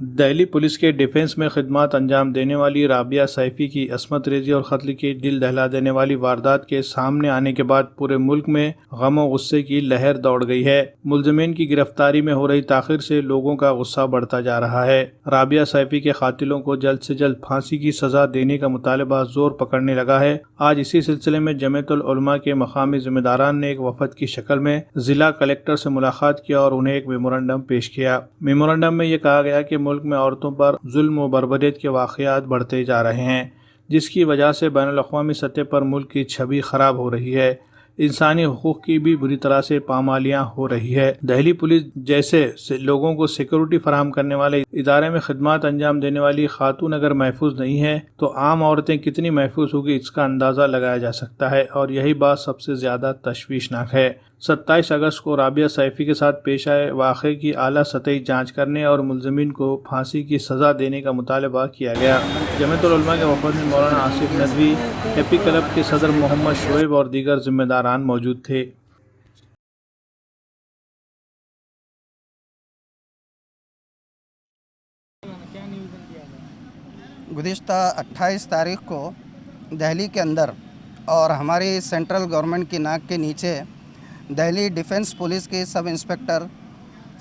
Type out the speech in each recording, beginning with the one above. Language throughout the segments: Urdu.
دہلی پولیس کے ڈیفنس میں خدمات انجام دینے والی رابعہ سیفی کی عصمت ریزی اور قتل کی دل دہلا دینے والی واردات کے سامنے آنے کے بعد پورے ملک میں غم و غصے کی لہر دوڑ گئی ہے۔ ملزمین کی گرفتاری میں ہو رہی تاخیر سے لوگوں کا غصہ بڑھتا جا رہا ہے۔ رابعہ سیفی کے قاتلوں کو جلد سے جلد پھانسی کی سزا دینے کا مطالبہ زور پکڑنے لگا ہے۔ آج اسی سلسلے میں جمعیت العلماء کے مقامی ذمہ داران نے ایک وفد کی شکل میں ضلع کلکٹر سے ملاقات کیا اور انہیں ایک میمورنڈم پیش کیا۔ میمورنڈم میں یہ کہا گیا کہ ملک میں عورتوں پر ظلم و بربریت کے واقعات بڑھتے جا رہے ہیں، جس کی وجہ سے بین الاقوامی سطح پر ملک کی چھوی خراب ہو رہی ہے، انسانی حقوق کی بھی بری طرح سے پامالیاں ہو رہی ہے۔ دہلی پولیس جیسے لوگوں کو سیکورٹی فراہم کرنے والے ادارے میں خدمات انجام دینے والی خاتون اگر محفوظ نہیں ہے تو عام عورتیں کتنی محفوظ ہوگی اس کا اندازہ لگایا جا سکتا ہے، اور یہی بات سب سے زیادہ تشویشناک ہے۔ 27 اگست کو رابعہ سیفی کے ساتھ پیش آئے واقعے کی اعلیٰ سطحی جانچ کرنے اور ملزمین کو پھانسی کی سزا دینے کا مطالبہ کیا گیا۔ جمعیت العلماء کے وفد میں مولانا آصف ندوی، ہیپی کلب کے صدر محمد شعیب اور دیگر ذمہ داران موجود تھے۔ گزشتہ 28 تاریخ کو دہلی کے اندر اور ہماری سینٹرل گورنمنٹ کی ناک کے نیچے دہلی ڈیفنس پولیس کی سب انسپکٹر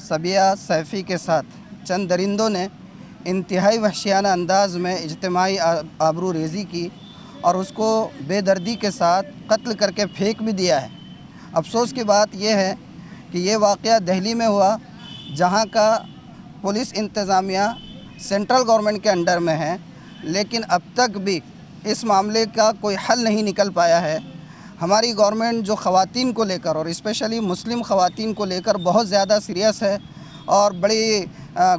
رابعہ سیفی کے ساتھ چند درندوں نے انتہائی وحشیانہ انداز میں اجتماعی آبرو ریزی کی اور اس کو بے دردی کے ساتھ قتل کر کے پھینک بھی دیا ہے۔ افسوس کی بات یہ ہے کہ یہ واقعہ دہلی میں ہوا، جہاں کا پولیس انتظامیہ سینٹرل گورنمنٹ کے انڈر میں ہے، لیکن اب تک بھی اس معاملے کا کوئی حل نہیں نکل پایا ہے۔ ہماری گورنمنٹ جو خواتین کو لے کر اور اسپیشلی مسلم خواتین کو لے کر بہت زیادہ سیریس ہے، اور بڑی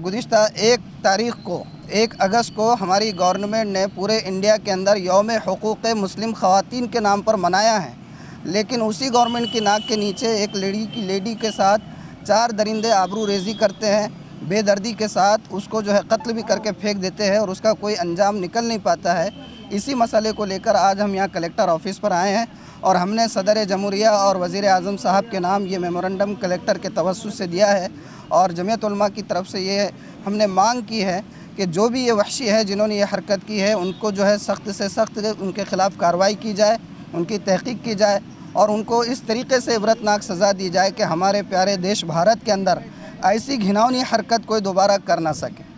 گزشتہ 1 اگست کو ہماری گورنمنٹ نے پورے انڈیا کے اندر یوم حقوق مسلم خواتین کے نام پر منایا ہے، لیکن اسی گورنمنٹ کی ناک کے نیچے ایک لیڈی کے ساتھ 4 درندے آبرو ریزی کرتے ہیں، بے دردی کے ساتھ اس کو قتل بھی کر کے پھینک دیتے ہیں اور اس کا کوئی انجام نکل نہیں پاتا ہے۔ اسی مسئلے کو لے کر آج ہم یہاں کلکٹر آفس پر آئے ہیں اور ہم نے صدر جمہوریہ اور وزیر اعظم صاحب کے نام یہ میمورنڈم کلکٹر کے توسط سے دیا ہے، اور جمعیت علماء کی طرف سے یہ ہم نے مانگ کی ہے کہ جو بھی یہ وحشی ہے جنہوں نے یہ حرکت کی ہے ان کو سخت سے سخت ان کے خلاف کارروائی کی جائے، ان کی تحقیق کی جائے اور ان کو اس طریقے سے عبرتناک سزا دی جائے کہ ہمارے پیارے دیش بھارت کے اندر ایسی گھناؤنی حرکت کوئی دوبارہ کر نہ سکے۔